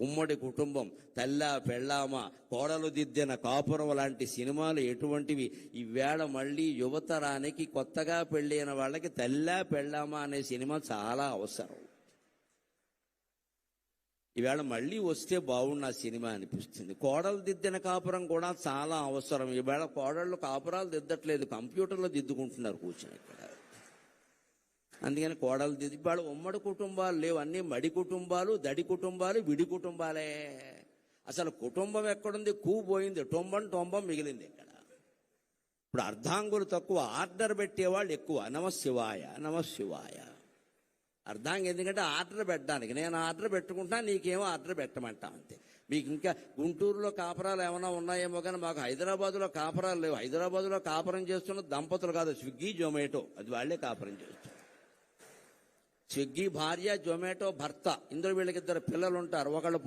ఉమ్మడి కుటుంబం, తల్లా పెళ్ళామ, కోడలు దిద్దిన కాపురం లాంటి సినిమాలు ఎటువంటివి. ఈవేళ మళ్ళీ యువతరానికి కొత్తగా పెళ్ళైన వాళ్ళకి తల్లా పెళ్ళామ అనే సినిమా చాలా అవసరం. ఈవేళ మళ్ళీ వస్తే బాగున్న సినిమా అనిపిస్తుంది. కోడలు దిద్దిన కాపురం కూడా చాలా అవసరం. ఈవేళ కోడళ్ళు కాపురాలు దిద్దట్లేదు, కంప్యూటర్లో దిద్దుకుంటున్నారు కూర్చొని ఇక్కడ. అందుకని కోడలు దిద్ది ఇవాళ ఉమ్మడి కుటుంబాలు లేవు, అన్ని మడి కుటుంబాలు, దడి కుటుంబాలు, విడి కుటుంబాలే. అసలు కుటుంబం ఎక్కడుంది? పోయింది, టొంబం మిగిలింది ఇక్కడ. ఇప్పుడు అర్ధాంగులు తక్కువ, ఆర్డర్ పెట్టేవాళ్ళు ఎక్కువ. నమశివాయ నమశివాయ. అర్ధాంగి ఎందుకంటే ఆర్డర్ పెట్టడానికి, నేను ఆర్డర్ పెట్టుకుంటా, నీకేమో ఆర్డర్ పెట్టమంటా అంతే. మీకు ఇంకా గుంటూరులో కాపురాలు ఏమైనా ఉన్నాయేమో కానీ మాకు హైదరాబాద్లో కాపురాలు లేవు. హైదరాబాద్లో కాపురం చేస్తున్న దంపతులు కాదు, స్విగ్గీ జొమాటో, అది వాళ్లే కాపురం చేస్తారు. స్విగ్గీ భార్య, జొమాటో భర్త, ఇందులో వీళ్ళకిద్దరు పిల్లలు ఉంటారు. ఒకళ్ళు